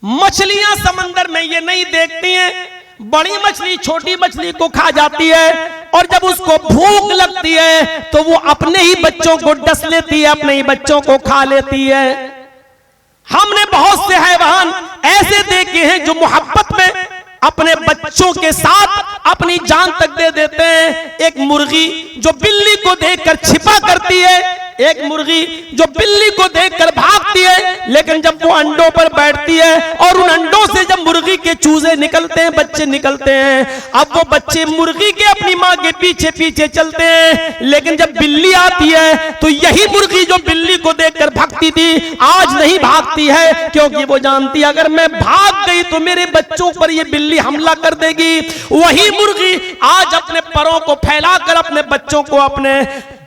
मछलियां समंदर में ये नहीं देखती हैं, बड़ी मछली छोटी मछली को खा जाती है, और जब उसको भूख लगती है तो वो अपने ही बच्चों को डस लेती है, अपने ही बच्चों को खा लेती है। हमने बहुत से हैवान ऐसे देखे हैं जो मोहब्बत में अपने बच्चों के साथ अपनी जान तक दे देते हैं। एक मुर्गी जो बिल्ली को देखकर छिपा करती है, एक मुर्गी जो बिल्ली को देखकर भागती है, लेकिन जब वो अंडों पर बैठती है और उन अंडों से जब मुर्गी के चूजे निकलते हैं, बच्चे निकलते हैं, अब वो बच्चे मुर्गी के अपनी माँ के पीछे पीछे चलते हैं। लेकिन जब बिल्ली आती है तो यही मुर्गी जो बिल्ली को देखकर भागती थी आज नहीं भागती है, क्योंकि वो जानती है अगर मैं भाग गई तो मेरे बच्चों पर ये बिल्ली हमला कर देगी। वही मुर्गी आज अपने परों को फैलाकर अपने बच्चों को अपने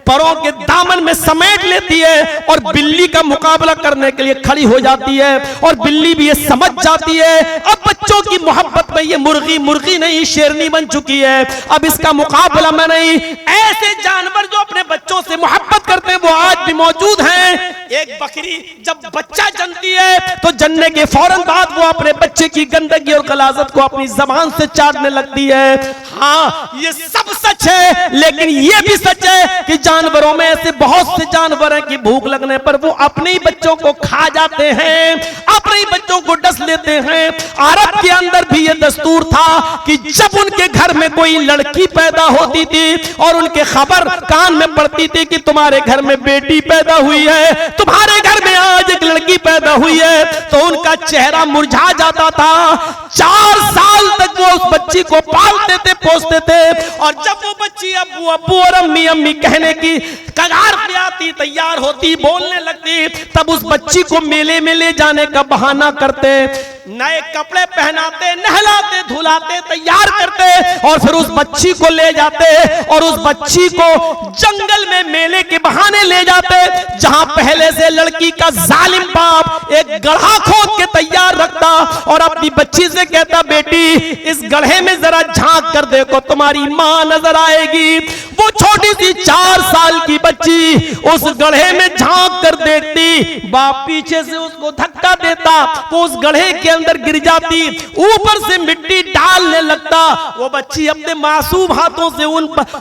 परों के दामन में समेट लेती है और बिल्ली का मुकाबला करने के लिए खड़ी हो जाती है। और बिल्ली भी ये समझ जाती है अब बच्चों की मोहब्बत में ये मुर्गी मुर्गी नहीं शेरनी बन चुकी है, अब इसका मुकाबला मैं नहीं। ऐसे जानवर जो अपने बच्चों से मोहब्बत करते हैं वो आज भी मौजूद हैं। एक बकरी जब बच्चा जनती है तो जनने के फौरन बाद वो अपने बच्चे की गंदगी और गलाजत को अपनी जबान से चाटने लगती है। हाँ, ये सब सच है, लेकिन ये भी सच है कि जानवरों में ऐसे बहुत से जानवर हैं कि भूख लगने पर वो अपने ही बच्चों को खा जाते हैं, अपने ही बच्चों को डस लेते हैं। अरब के अंदर भी ये दस्तूर था कि जब उनके घर में कोई लड़की पैदा होती थी और उनके खबर कान में पड़ती थी कि तुम्हारे घर में बेटी पैदा हुई है, तुम्हारे घर में आज एक लड़की पैदा हुई है, तो उनका चेहरा मुरझा जाता था। 4 साल तक वो उस बच्ची को पालते थे, पोसते थे, और जब वो बच्ची अब्बू अब्बू और अम्मी अम्मी कहने की कगार पे आती, तैयार होती, बोलने लगती, तब उस बच्ची को मेले में ले जाने का बहाना करते, नए कपड़े पहनाते, नहलाते, धुलाते, तैयार करते, और फिर उस बच्ची को ले जाते और उस बच्ची को जंगल में मेले के बहाने ले जाते, जहां पहले से लड़की का जालिम बाप एक गड्ढा खोद के तैयार रखता और अपनी बच्ची से कहता, बेटी इस गड्ढे में जरा झांक कर देखो, तुम्हारी मां नजर आएगी। वो छोटी सी 4 साल की बच्ची उस गड्ढे में झांक कर देखती, बाप पीछे से उसको धक्का देता, वो उस गड्ढे के अंदर गिर जाती, ऊपर से मिट्टी डालने लगता। वो बच्ची अपने मासूम हाथों से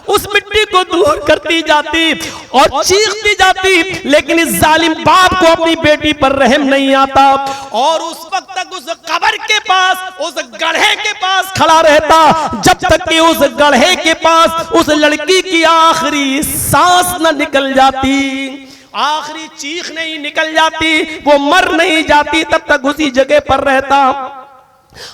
उस मिट्टी को दूर करती जाती और चीखती जाती, लेकिन इस जालिम बाप को अपनी बेटी पर रहम नहीं आता, और उस वक्त तक उस कब्र के पास, उस गड्ढे के पास खड़ा रहता जब तक कि उस गड्ढे के पास उस लड़की की आखिरी सांस न निकल जाती, आखिरी चीख नहीं निकल जाती, वो मर नहीं जाती, तब तक उसी जगह पर रहता।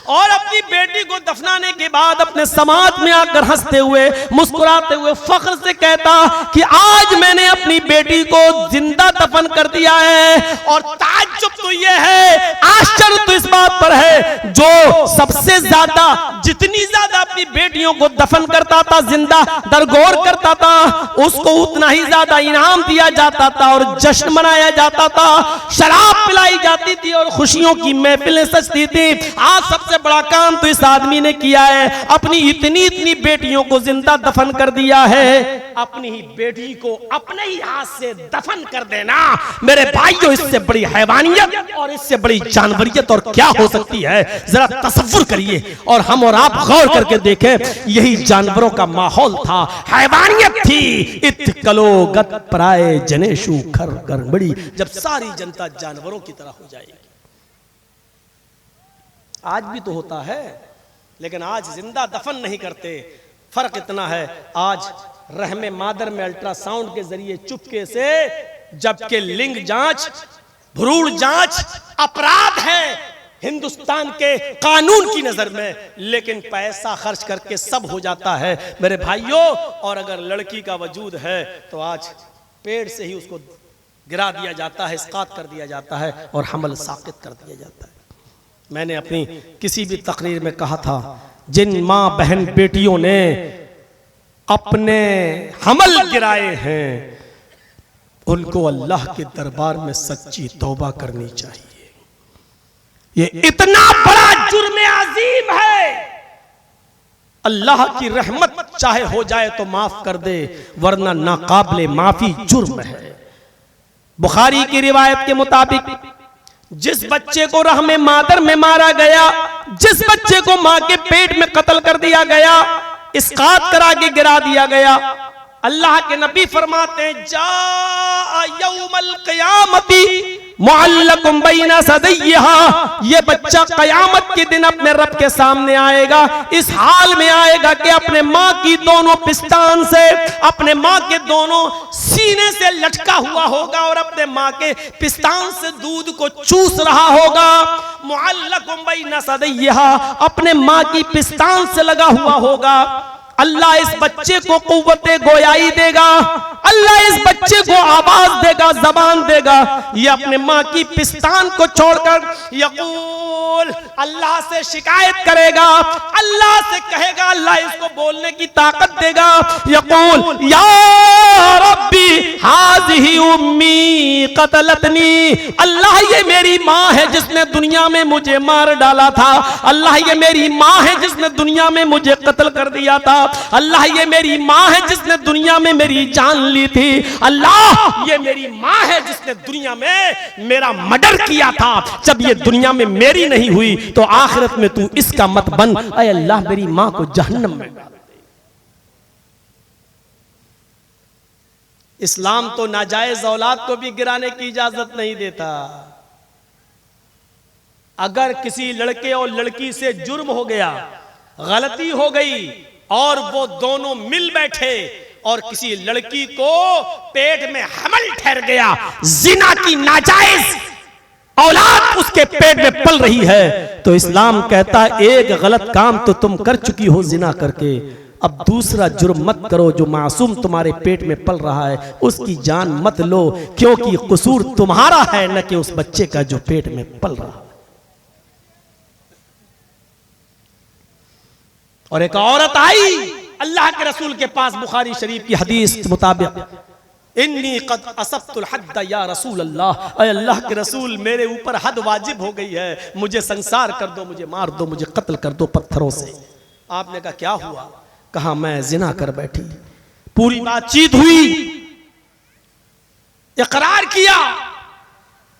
और अपनी बेटी को दफनाने के बाद अपने समाज में आकर हंसते हुए, मुस्कुराते हुए, फख्र से कहता कि आज मैंने अपनी बेटी को जिंदा दफन कर दिया है। और ताज्जुब तो ये है, आश्चर्य तो इस बात पर है, जो सबसे ज्यादा, जितनी ज्यादा अपनी बेटियों को दफन करता था, जिंदा दरगोर करता था, उसको उतना ही ज्यादा इनाम दिया जाता था और जश्न मनाया जाता था, शराब पिलाई जाती थी और खुशियों की महफिलें सजती थी। आज सबसे बड़ा काम तो इस आदमी ने किया है, अपनी इतनी बेटियों को जिंदा दफन कर दिया है। अपनी ही बेटी को अपने ही हाथ से दफन कर देना, मेरे भाइयों, इससे बड़ी हैवानियत और इससे बड़ी जानवरियत और क्या हो सकती है? जरा तसव्वुर करिए और हम और आप गौर करके देखें, यही जानवरों का माहौल था, हैवानियत थी। इत्कलो गत प्राय जनेशु खर गड़बड़ी, जब सारी जनता जानवरों की तरह हो जाएगी। आज भी तो होता है, लेकिन आज जिंदा दफन नहीं करते। फर्क इतना है, आज रहमे मादर में अल्ट्रासाउंड के जरिए चुपके से, जबकि लिंग जांच, भ्रूण जांच अपराध है हिंदुस्तान के कानून की नजर में, लेकिन पैसा खर्च करके सब हो जाता है मेरे भाइयों। और अगर लड़की का वजूद है तो आज पेड़ से ही उसको गिरा दिया जाता है, इस्कात कर दिया जाता है और हमल साकित कर दिया जाता है। मैंने अपनी किसी भी तकरीर में कहा था, जिन माँ बहन बेटियों ने अपने हमल गिराए हैं उनको अल्लाह के दरबार में सच्ची तौबा करनी चाहिए। ये इतना बड़ा जुर्म अजीम है, अल्लाह की रहमत चाहे हो जाए तो माफ कर दे, वरना नाकाबिले माफी जुर्म है। बुखारी की रिवायत के मुताबिक जिस बच्चे को रहमे मादर में मारा गया, जिस बच्चे को मां के पेट में कत्ल कर दिया गया, इसकात करा के गिरा दिया गया, अल्लाह के नबी फरमाते हैं जा यौमल क़यामती मुअल्लकुम बैना सदैहा, ये बच्चा कयामत के दिन अपने रब के सामने आएगा, इस हाल में आएगा कि अपने माँ की दोनों पिस्तान से, अपने माँ के दोनों सीने से लटका हुआ होगा और अपने माँ के पिस्तान से दूध को चूस रहा होगा। मुअल्लकुम बैना सदैहा, अपने माँ की पिस्तान से लगा हुआ होगा। अल्लाह इस बच्चे को कुव्वते गोयाई देगा, अल्लाह इस बच्चे को आवाज देगा, जबान देगा। ये अपने माँ की पिस्तान को छोड़कर यकूल, अल्लाह से शिकायत करेगा, अल्लाह से कहेगा, अल्लाह इसको बोलने की ताकत देगा। यकूल या रब्बी हाज़िही उम्मी क़तलतनी, अल्लाह ये मेरी माँ है जिसने दुनिया में मुझे मार डाला था, अल्लाह ये मेरी माँ है जिसने दुनिया में मुझे कत्ल कर दिया था, अल्लाह ये मेरी माँ है जिसने दुनिया में मेरी जान ली थी, अल्लाह ये मेरी माँ है जिसने दुनिया में मेरा मर्डर किया था। जब ये दुनिया में मेरी नहीं हुई तो आखिरत में तू इसका मत बन। ऐ अल्लाह मेरी माँ को जहन्नम में डाल दे। इस्लाम तो नाजायज औलाद को भी गिराने की इजाजत नहीं देता। अगर किसी लड़के और लड़की से जुर्म हो गया, गलती हो गई और वो दोनों मिल बैठे और किसी लड़की को पेट में हमल ठहर गया, जिना की नाजायज औलाद उसके पेट में पल रही है, तो इस्लाम कहता एक गलत काम तो तुम कर चुकी हो जिना करके, अब दूसरा जुर्म मत करो। जो मासूम तुम्हारे पेट में पल रहा है उसकी जान मत लो, क्योंकि कसूर तुम्हारा है न कि उस बच्चे का जो पेट में पल रहा है। और एक औरत आई अल्लाह के रसूल के पास, बुखारी शरीफ की हदीस के मुताबिक, इन्नी कद असब्तुल हद्द या रसूल अल्लाह, ऐ अल्लाह के रसूल मेरे ऊपर हद वाजिब हो गई है, मुझे संसार कर दो, मुझे मार दो, मुझे कत्ल कर दो पत्थरों से। आपने कहा क्या हुआ? कहा मैं जिना कर बैठी। पूरी बातचीत हुई, इकरार किया।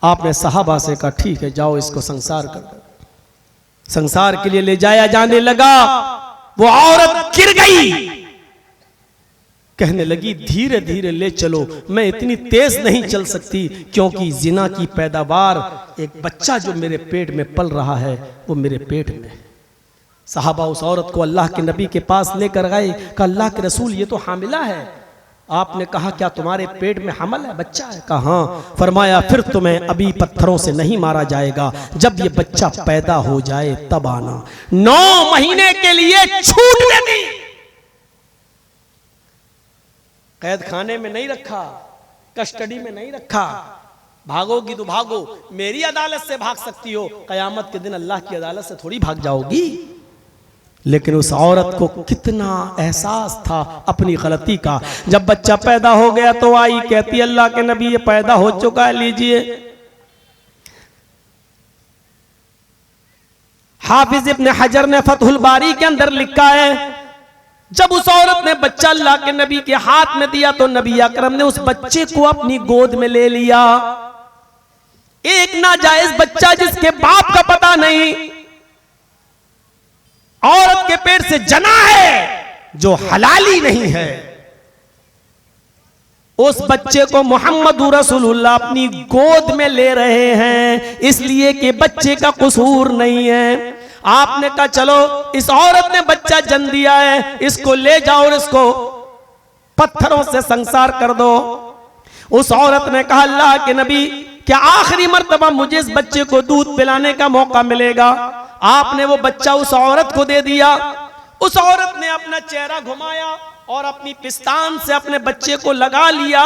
आपने सहाबा से कहा ठीक है जाओ इसको संसार कर दो। संसार के लिए ले जाया जाने लगा, वो औरत गिर गई, कहने लगी धीरे धीरे ले चलो, मैं इतनी तेज नहीं चल सकती क्योंकि जिना की पैदावार, एक बच्चा जो मेरे पेट में पल रहा है वो मेरे पेट में है। साहबा उस औरत को अल्लाह के नबी के पास लेकर गए, कहा अल्लाह के रसूल ये तो हामिला है। आपने कहा क्या तुम्हारे पेट में हमल है, बच्चा है? कहा हाँ। फरमाया फिर तुम्हें अभी पत्थरों से नहीं मारा जाएगा, जब ये बच्चा पैदा हो जाए तब आना। 9 महीने के लिए छूट दे दी, कैद खाने में नहीं रखा, कस्टडी में नहीं रखा। भागोगी तो भागो, मेरी अदालत से भाग सकती हो, कयामत के दिन अल्लाह की अदालत से थोड़ी भाग जाओगी। लेकिन उस औरत को कितना एहसास था अपनी गलती का। जब बच्चा पैदा हो गया तो आई, कहती अल्लाह के नबी ये पैदा हो चुका है, लीजिए। हाफिज इब्न हजर ने फतहुल बारी के अंदर लिखा है, जब उस औरत ने बच्चा अल्लाह के नबी के हाथ में दिया तो नबी अकरम ने उस बच्चे को अपनी गोद में ले लिया। एक नाजायज बच्चा जिसके बाप का पता नहीं, औरत के पेट से जना है जो हलाली नहीं है, उस बच्चे को मोहम्मद रसूलुल्लाह अपनी गोद में ले रहे हैं, इसलिए कि बच्चे का कसूर नहीं है। आपने कहा चलो इस औरत ने बच्चा जन्म दिया है, इसको ले जाओ और इसको पत्थरों से संसार कर दो। उस औरत ने कहा अल्लाह के नबी क्या आखिरी मर्तबा मुझे इस बच्चे को दूध पिलाने का मौका मिलेगा? आपने वो बच्चा उस औरत को दे दिया। उस औरत ने अपना चेहरा घुमाया और अपनी पिस्तान से अपने बच्चे को लगा लिया।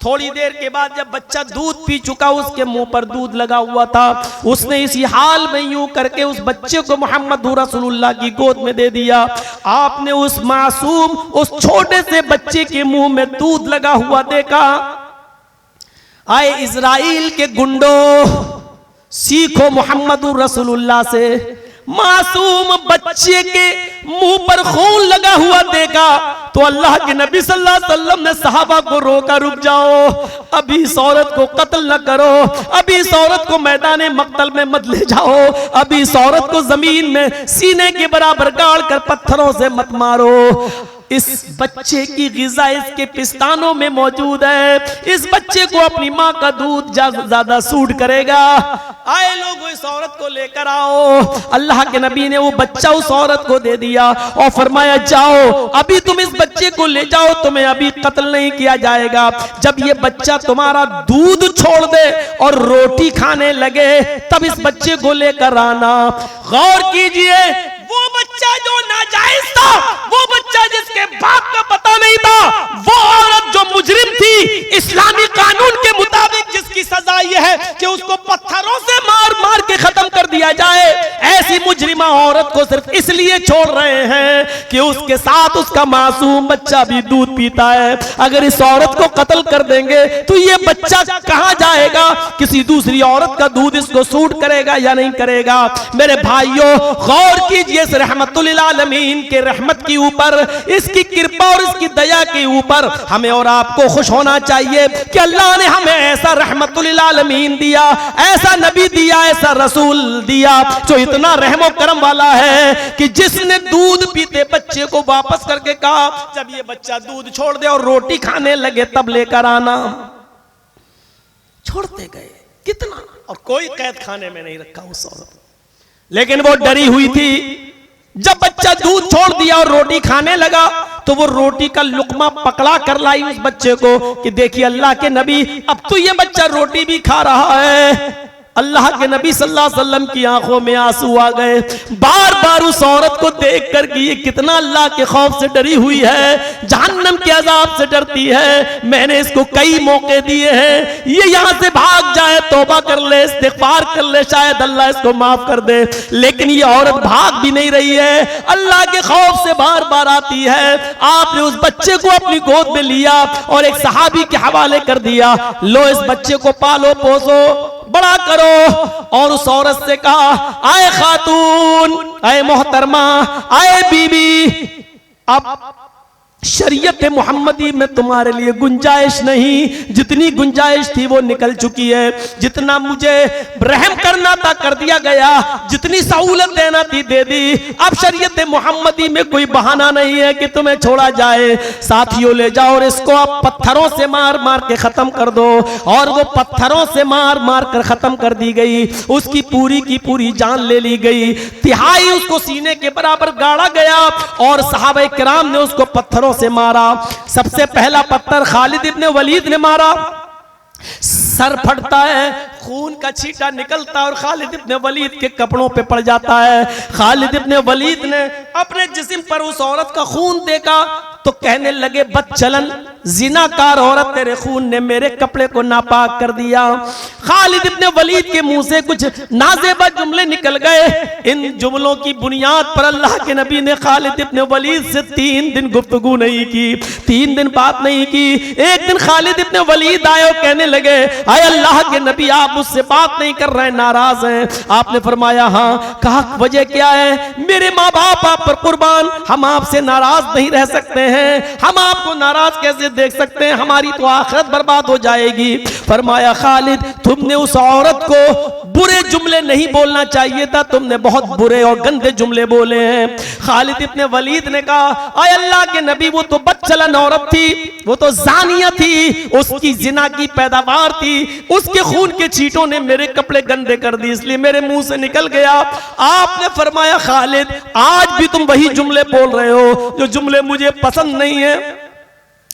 थोड़ी देर के बाद जब बच्चा दूध पी चुका, उसके मुंह पर दूध लगा हुआ था, उसने इसी हाल में यूं करके उस बच्चे को मोहम्मद रसूलुल्लाह की गोद में दे दिया। आपने उस मासूम, उस छोटे से बच्चे के मुंह में दूध लगा हुआ देखा। आए इजराइल के गुंडो, सीखो मोहम्मद रसूलुल्लाह से। मासूम बच्चे के मुंह पर खून लगा हुआ देखा तो अल्लाह के नबी सल्लल्लाहु अलैहि वसल्लम ने सहाबा को रोका, रुक जाओ, अभी इस औरत को कत्ल न करो, अभी इस औरत को मैदान मक्तल में मत ले जाओ, अभी इस औरत को जमीन में सीने के बराबर गाड़ कर पत्थरों से मत मारो। इस बच्चे की गिज़ा इसके पिस्तानों में मौजूद है, इस बच्चे को अपनी माँ का दूध ज्यादा सूट करेगा। आए लोग इस औरत को लेकर आओ। अल्लाह के नबी ने वो बच्चा उस औरत को दे दिया और फरमाया जाओ अभी तुम इस बच्चे को ले जाओ, तुम्हें अभी कत्ल नहीं किया जाएगा। जब ये बच्चा तुम्हारा दूध छोड़ दे और रोटी खाने लगे तब इस बच्चे को लेकर आना। गौर कीजिए, वो बच्चा जो नाजायज था, वो बच्चा जिसके बाप का पता नहीं था, वो औरत जो मुजरिम थी, इस्लामी कानून के मुताबिक जिसकी सजा ये है कि उसको पत्थरों से मार मार के खत्म कर दिया जाए, ऐसी मुजरिमा औरत को सिर्फ इसलिए छोड़ रहे हैं कि उसके साथ उसका मासूम बच्चा भी दूध पीता है। अगर इस औरत को कत्ल कर देंगे तो ये बच्चा कहां जाएगा? किसी दूसरी औरत का दूध इसको सूट करेगा या नहीं करेगा? मेरे भाइयों, गौर कीजिए, इस रहमतुल लिल आलमीन के रहमत के ऊपर, इसकी कृपा और इसकी दया के ऊपर हमें और आपको खुश होना चाहिए कि अल्लाह ने हमें ऐसा रहमतुल लिल आलमीन दिया, ऐसा नबी दिया, ऐसा रसूल दिया जो इतना रहमो करम वाला है कि जिसने दूध पीते बच्चे को वापस करके कहा जब ये बच्चा दूध छोड़ दे और रोटी खाने लगे तब लेकर आना। छोड़ते गए कितना, और कोई कैद खाने में नहीं रखा उस औरत, लेकिन वो डरी हुई थी। जब बच्चा दूध छोड़ दिया और रोटी खाने लगा तो वो रोटी का लुकमा पकड़ा कर लाई उस बच्चे को कि देखिए अल्लाह के नबी, अब तो ये बच्चा रोटी भी खा रहा है। अल्लाह के नबी सल्लल्लाहु अलैहि वसल्लम की आंखों में आंसू आ गए, बार बार उस औरत को देख कर कि ये कितना अल्लाह के खौफ से डरी हुई है, जहन्नम के अजाब से डरती है। मैंने इसको कई मौके दिए हैं, ये यहाँ से भाग जाए, तौबा कर ले, इस्तिग़फ़ार कर ले, शायद अल्लाह इसको माफ कर दे, लेकिन ये औरत भाग भी नहीं रही है, अल्लाह के खौफ से बार बार आती है। आपने उस बच्चे को अपनी गोद में लिया और एक सहाबी के हवाले कर दिया, लो इस बच्चे को पालो पोसो बड़ा करो। और उस औरत से कहा, आए खातून, आए मोहतरमा, आए बीबी, अब शरीयत मोहम्मदी में तुम्हारे लिए गुंजाइश नहीं, जितनी गुंजाइश थी वो निकल चुकी है, जितना मुझे रहम करना था कर दिया गया, जितनी सहूलत देना थी दे दी। अब शरीयत मोहम्मदी में कोई बहाना नहीं है कि तुम्हें छोड़ा जाए। साथियों ले जाओ और इसको आप पत्थरों से मार मार के खत्म कर दो। और वो पत्थरों से मार मार कर खत्म कर दी गई, उसकी पूरी की पूरी जान ले ली गई, तिहाई उसको सीने के बराबर गाड़ा गया और सहाबा किराम ने उसको पत्थरों से मारा। सबसे पहला पत्थर खालिद इब्ने वलीद ने मारा, सर फटता है, खून का छींटा निकलता है और खालिद इब्ने वलीद के कपड़ों पे पड़ जाता है। खालिद इब्ने वलीद ने अपने जिस्म पर उस औरत का खून देखा तो कहने लगे, बदचलन जिनाकार औरत, तेरे खून ने मेरे कपड़े को नापाक कर दिया। खालिद इब्ने वलीद के मुंह से कुछ नाजेबा जुमले निकल गए। इन जुमलों की बुनियाद पर अल्लाह के नबी ने खालिद इब्ने वलीद से 3 दिन गुफ्तगू नहीं की, 3 दिन बात नहीं की। एक दिन खालिद इब्ने वलीद आए और कहने लगे, आए अल्लाह के नबी, आप मुझसे बात नहीं कर रहे, नाराज हैं। आपने फरमाया हाँ। कहा वजह क्या है? मेरे माँ बाप आप पर कुर्बान, हम आपसे नाराज नहीं रह सकते हैं, हम आपको नाराज कैसे देख सकते हैं, हमारी तो आखिरत बर्बाद हो जाएगी। फरमाया खालिद, तुमने उस औरत को बुरे जुमले नहीं बोलना चाहिए था, तुमने बहुत बुरे और गंदे जुमले बोले हैं। खालिद इब्ने वलीद ने कहा, आय अल्लाह के नबी, वो तो बदचलन औरत थी, वो तो जानिया थी, उसकी जिना की पैदावार थी, उसके खून के छींटों ने मेरे कपड़े गंदे कर दिए, इसलिए मेरे मुंह से निकल गया। आपने फरमाया, खालिद आज भी तुम वही जुमले बोल रहे हो जो जुमले मुझे पसंद नहीं है।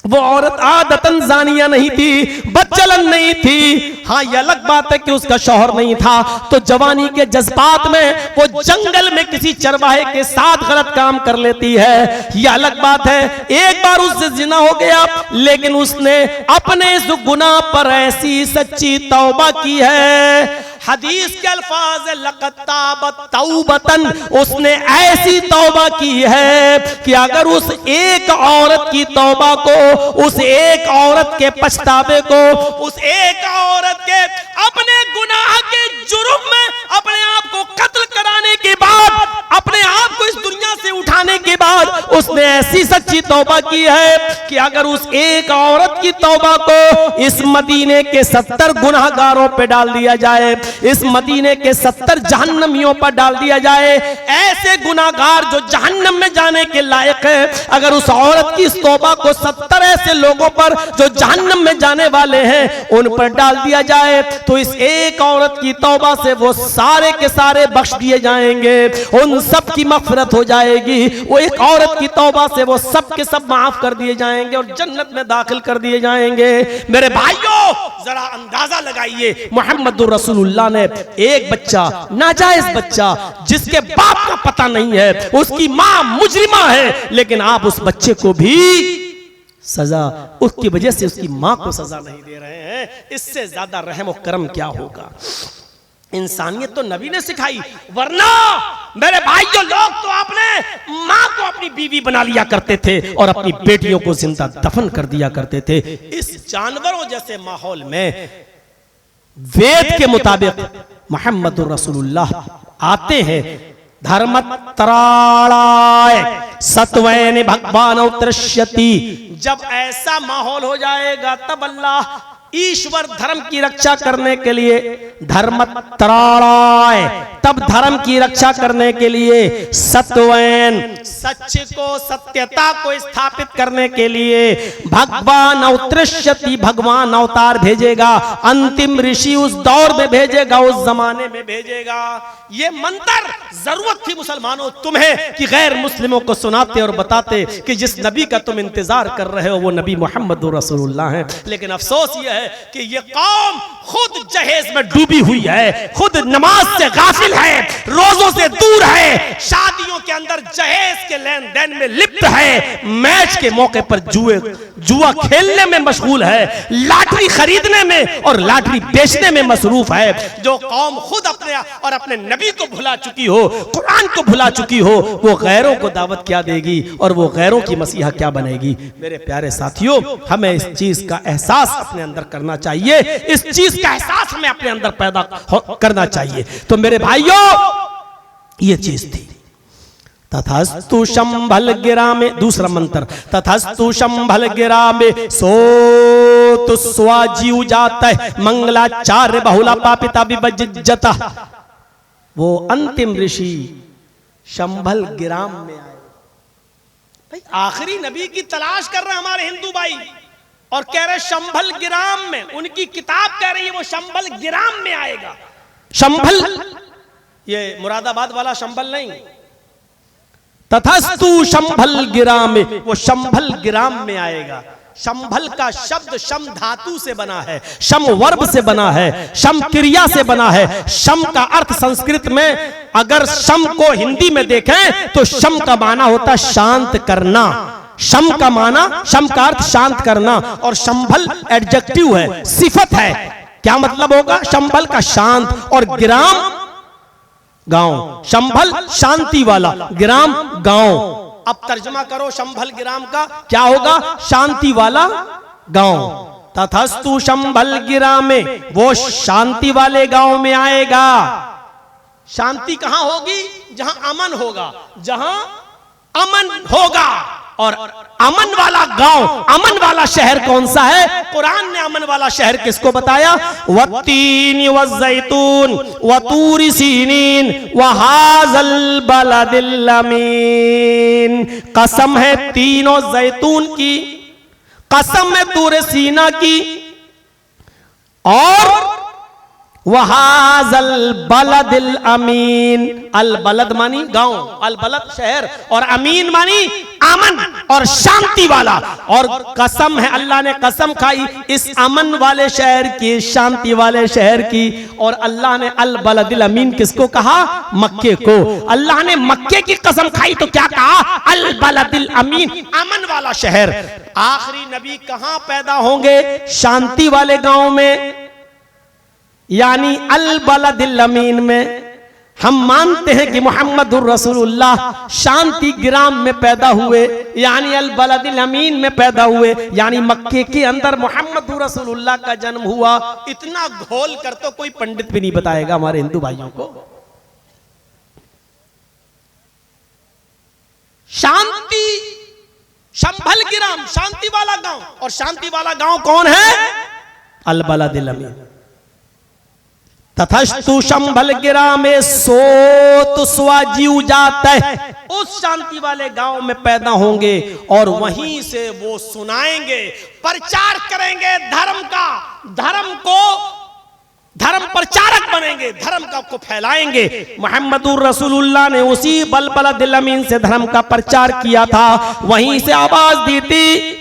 वो औरत आदतन जानिया नहीं थी, बदचलन नहीं थी। हाँ, ये अलग बात है कि उसका शौहर नहीं था, तो जवानी के जज्बात में वो जंगल में किसी चरवाहे के साथ गलत काम कर लेती है, ये अलग बात है। एक बार उससे जिना हो गया, लेकिन उसने अपने इस गुनाह पर ऐसी सच्ची तौबा की है, हदीस के अल्फाज लक़द ताबत तौबतन, उसने ऐसी तौबा की है कि अगर उस एक औरत की तौबा को, उस एक औरत के पछतावे को, उस एक औरत के अपने गुनाह के जुर्म में अपने आप को कत्ल कराने के बाद, अपने आप को इस दुनिया से उठाने ऐसी सच्ची तौबा की है कि अगर उस एक औरत की तौबा को इस मदीने के 70 गुनाहगारों पे डाल दिया जाए, इस मदीने के 70 जहन्नमियों पर डाल दिया जाए, ऐसे गुनाहगार जो जहन्नम में जाने के लायक है, अगर उस औरत की इस तौबा को 70 ऐसे लोगों पर जो जहन्नम में जाने वाले हैं उन पर डाल दिया जाए, तो इस एक औरत की तौबा से वो सारे के सारे बख्श दिए जाएंगे, उन सब की मग़फ़िरत हो जाएगी। वो एक औरत की तौबा से वो सब के सब माफ कर दिए जाएंगे और जन्नत में दाखिल कर दिए जाएंगे। मेरे भाइयों, जरा अंदाजा लगाइए, मोहम्मदुर रसूलुल्लाह ने एक बच्चा, नाजायज बच्चा जिसके बाप का पता नहीं है, उसकी मां मुजरिमा है, लेकिन आप उस बच्चे को भी सजा, उसकी वजह से उसकी मां को सजा नहीं दे रहे हैं, इससे ज्यादा रहम और करम क्या होगा? इंसानियत तो नबी ने सिखाई, वरना मेरे भाइयों, लोग तो आपने मां को अपनी बीवी बना लिया करते थे और अपनी बेटियों को जिंदा दफन कर दिया करते थे। इस जानवरों जैसे माहौल में वेद के मुताबिक मोहम्मदुर रसूलुल्लाह आते हैं, धर्मत्राणाय सत्वैन भगवान उत्तरश्यति। जब ऐसा माहौल हो जाएगा तब अल्लाह ईश्वर धर्म की रक्षा करने के लिए धर्मत्राणाय, तब धर्म की रक्षा करने के लिए सत्वैन, सच को, सत्यता को स्थापित करने के लिए भगवान अवतृष्यति, भगवान अवतार भेजेगा, अंतिम ऋषि उस दौर में भेजेगा, उस जमाने में भेजेगा। ये मंत्र जरूरत थी मुसलमानों तुम्हें कि गैर मुस्लिमों को सुनाते और बताते कि जिस नबी का तुम इंतजार कर रहे हो वो नबी मोहम्मद रसूलुल्लाह है। लेकिन अफसोस ये है कि ये कौम खुद जहेज में डूबी हुई है, खुद नमाज से गाफिल है, रोजों से दूर है, शादियों के अंदर जहेज के लेन देन में लिप्त है, मैच के मौके पर जुआ खेलने में मशगूल है, लाटरी खरीदने में और लाटरी बेचने में मसरूफ है। जो कौम खुद अपने और अपने नबी को भुला चुकी हो, कुरान को भुला चुकी हो, वो गैरों को दावत क्या देगी और वो गैरों की मसीहा क्या बनेगी? मेरे प्यारे साथियों, हमें इस चीज का एहसास अपने अंदर करना चाहिए, इस चीज का एहसास हमें अपने अंदर पैदा करना चाहिए। तो मेरे भाइयों, ये चीज थी। तथस्तु शंभल गिरा में, दूसरा मंत्र, तथस्तु शंभल गिरा में सो तो स्वाजीव जाता है मंगलाचार्य बहुला पापिता विभजिता। वो अंतिम ऋषि शंभल गिराम में आए। भाई आखिरी नबी की तलाश कर रहे हैं हमारे हिंदू भाई और कह रहे शंभल गिराम में, उनकी किताब कह रही है वो शंभल गिराम में आएगा। शंभल ये मुरादाबाद वाला शंभल नहीं, तथस्तु शंभल गिराम में, वो शंभल गिराम में आएगा। शंभल का शब्द शम धातु से बना है, शम वर्ब से बना है, शम क्रिया से बना है। शम का अर्थ संस्कृत में अगर शम को हिंदी में देखें तो शम का माना होता है शांत करना। शम का माना, शम का अर्थ शांत करना, और शंभल एडजेक्टिव है, सिफत है। क्या मतलब होगा? शंभल का शांत, और गिराम गांव। शंभल शांति वाला, गिराम गांव। अब तर्जमा करो शंभल गिराम का, क्या होगा? शांति वाला गांव। तथस्तु शंभल गिराम में, वो शांति वाले गांव में आएगा। शांति कहां होगी? जहां अमन होगा, जहां अमन होगा। और अमन वाला गांव, अमन वाला शहर कौन सा है? कुरान ने अमन वाला शहर किसको बताया? वत्तीन वज़ैतून वतूर सीनीन वहाज़ल बलदिल अमीन। कसम है तीनों जैतून की, कसम है तूर सीना की, और वहाज़ल बलदिल अमीन। अल बलद मानी गांव, अल बलद शहर, और अमीन मानी अमन और शांति वाला। और कसम है, अल्लाह ने कसम खाई इस अमन वाले शहर की, शांति वाले शहर की। और अल्लाह ने अल बलदिल अमीन किसको कहा? मक्के को। अल्लाह ने मक्के की कसम खाई तो क्या कहा? अल बलदिल अमीन, अमन वाला शहर। आखिरी नबी कहां पैदा होंगे? शांति वाले गांव में, यानी अल बलदिल अमीन में। हम मानते हैं कि मोहम्मदुर रसूलुल्लाह शांति ग्राम में पैदा हुए, यानी अल बलदिल अमीन में पैदा हुए, यानी मक्के के अंदर मोहम्मदुर रसूलुल्लाह का जन्म हुआ। इतना घोल कर तो कोई पंडित भी नहीं बताएगा हमारे हिंदू भाइयों को। शांति ग्राम, शांति वाला गांव। और शांति वाला गांव कौन है? अल बलदिल अमीन। तथस्तु शंभल ग्रामे सोत स्वाजीव जाता है, उस शांति वाले गांव में पैदा होंगे और वहीं से वो सुनाएंगे, प्रचार करेंगे धर्म का, धर्म को, धर्म प्रचारक बनेंगे, धर्म का को फैलाएंगे। मोहम्मदुर रसूलुल्लाह ने उसी बलदिल अमीन से धर्म का प्रचार किया था, वहीं से आवाज दी थी,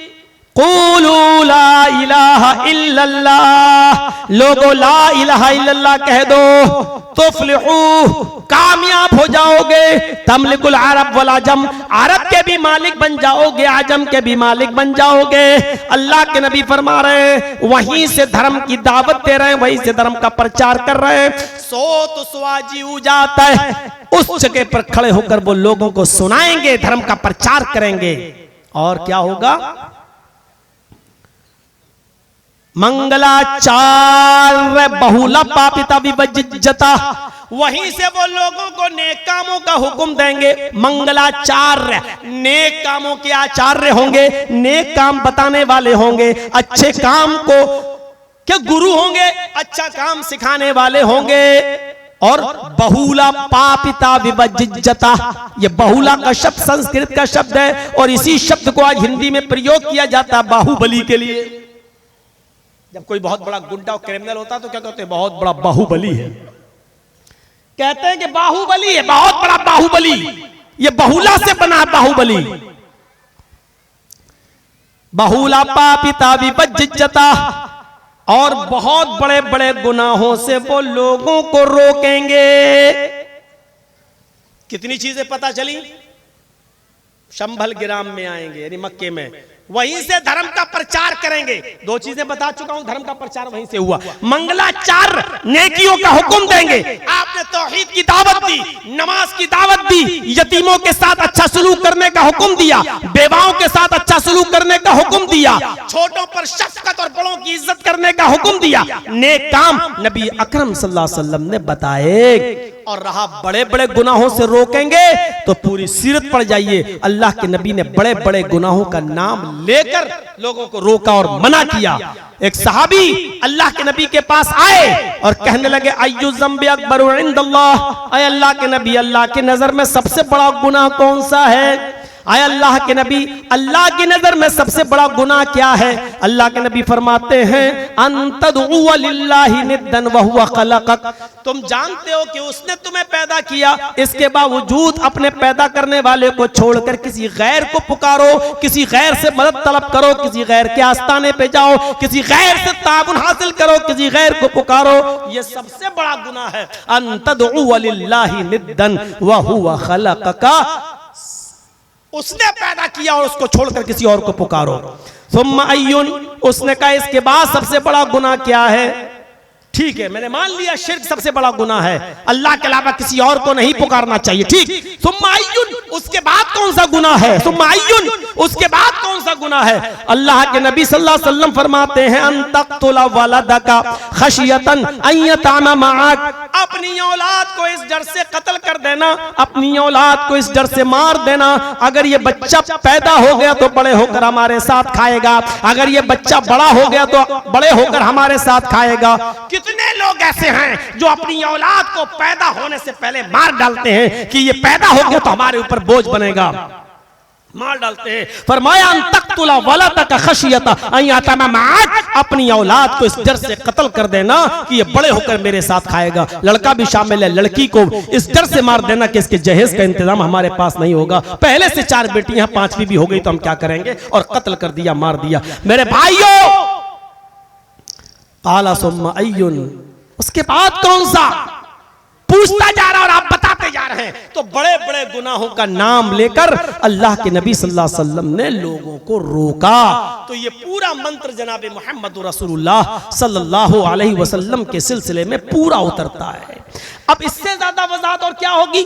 क़ूलू ला इलाहा इल्लल्लाह, लोगो ला इलाहा इल्लल्लाह कह दो तुफ्लिहू, कामयाब हो जाओगे। तमलिकुल अरब वल अजम, अरब के भी मालिक बन जाओगे, आजम के भी मालिक बन जाओगे। अल्लाह के नबी फरमा रहे, वहीं से धर्म की दावत दे रहे हैं, वहीं से धर्म का प्रचार कर रहे हैं। सोत स्वाजी हो जाता है, उस जगह पर खड़े होकर वो लोगों को सुनाएंगे, धर्म का प्रचार करेंगे। और क्या होगा? मंगलाचार्य बहुला पापिता विभज्जता, वहीं से वो लोगों को नेक कामों का हुक्म देंगे। मंगलाचार्य, नेक कामों के आचार्य होंगे, नेक काम बताने वाले होंगे, अच्छे काम को क्या गुरु होंगे, अच्छा काम सिखाने वाले होंगे। और बहुला पापिता विभज्जता, ये बहुला का शब्द संस्कृत का शब्द है और इसी शब्द को आज हिंदी में प्रयोग किया जाता है बाहुबली के लिए। जब कोई बहुत बड़ा गुंडा और क्रिमिनल होता है तो क्या कहते हैं? बहुत बड़ा बाहुबली है। कहते हैं कि बाहुबली है, बहुत बड़ा बाहुबली, ये बहुला से बना बाहुबली। बहुला पापिता विभज्जता, और बहुत बड़े बड़े गुनाहों से वो लोगों को रोकेंगे। कितनी चीजें पता चली? शंभल ग्राम में आएंगे यानी मक्के में, वहीं से धर्म का प्रचार करेंगे। दो चीजें बता चुका हूं, धर्म का प्रचार वहीं से हुआ। मंगलाचार, नेकियों का हुक्म देंगे। आपने तौहीद की दावत दी, नमाज की दावत दी, यतीमों के साथ अच्छा सलूक करने का हुक्म दिया, बेवाओं के साथ अच्छा सलूक करने का हुक्म दिया, छोटों पर शफकत और बड़ों की इज्जत करने का हुक्म दिया। नेक काम नबी अकरम सल्लल्लाहु अलैहि वसल्लम ने बताए। और रहा बड़े बड़े गुनाहों से रोकेंगे तो पूरी सीरत पढ़ जाइए, अल्लाह के नबी ने बड़े बड़े गुनाहों का नाम लेकर लोगों को रोका और मना किया। एक सहाबी अल्लाह के नबी के पास आए और कहने लगे, अय्यु ज़म्बि अकबरु इंदल्लाह, अय अल्लाह के नबी, अल्लाह की नजर में सबसे बड़ा गुनाह कौन सा है? आए अल्लाह के नबी, अल्लाह की नजर में सबसे बड़ा गुनाह क्या है? अल्लाह के नबी फरमाते हैं, अंतदउ लिल्लाहि निद्दन व हुवा खलक़क, तुम जानते हो कि उसने तुम्हें पैदा किया, इसके बावजूद अपने पैदा करने वाले को छोड़कर किसी गैर को पुकारो, किसी गैर से मदद तलब करो, किसी गैर के आस्ताने पे जाओ, किसी गैर से ताबुन हासिल करो, किसी गैर को पुकारो, ये सबसे बड़ा गुनाह है। अंतदउ लिल्लाहि निद्दन व हुवा खलक़क, उसने पैदा किया और उसको छोड़कर किसी और को पुकारो। सुम्मा अय्युन, उसने कहा इसके बाद सबसे बड़ा गुनाह क्या है? ठीक है, मैंने मान लिया शिर्क सबसे बड़ा गुनाह है, अल्लाह के अलावा किसी और को नहीं पुकारना चाहिए, ठीक। सुम्मा अय्युन, उसके बाद कौन सा गुनाह है? सुम्मा अय्युन, उसके बाद कौन सा गुनाह है? अल्लाह के नबी सल्लल्लाहु अलैहि वसल्लम फरमाते हैं, अन तक़तुला वलदका खशियतन अन यतामा मअक, अपनी औलाद को इस डर से कत्ल कर देना, अपनी औलाद को इस डर से मार देना, अगर ये बच्चा पैदा हो गया तो बड़े होकर हमारे साथ खाएगा, अगर ये बच्चा बड़ा हो गया तो बड़े होकर हमारे साथ खाएगा। कितने लोग ऐसे हैं जो अपनी औलाद को पैदा होने से पहले मार डालते हैं कि ये पैदा हो गया तो हमारे ऊपर बोझ बनेगा, मार डालते हैं। फरमाया अन तक़तुला वलदका खशियता अन यतामा मअक, अपनी औलाद को इस डर से कत्ल कर देना कि ये बड़े होकर मेरे साथ खाएगा। लड़का भी शामिल है, लड़की को इस डर से मार देना कि इसके जहेज का इंतजाम हमारे पास नहीं होगा, पहले से 4 बेटियां, 5वीं भी हो गई तो हम क्या करेंगे, और कत्ल कर दिया, मार दिया। मेरे भाइयों, आला सुम्मा अय्युन, उसके बाद कौन सा? पूछता जा रहा और आप बताते जा रहे हैं। तो बड़े बड़े गुनाहों का नाम लेकर अल्लाह के नबी सल्लल्लाहु अलैहि वसल्लम ने लोगों को रोका। तो ये पूरा मंत्र जनाब मोहम्मद रसूलुल्लाह सल्लल्लाहु अलैहि वसल्लम के सिलसिले में पूरा उतरता है। अब इससे ज्यादा वजाहत और क्या होगी?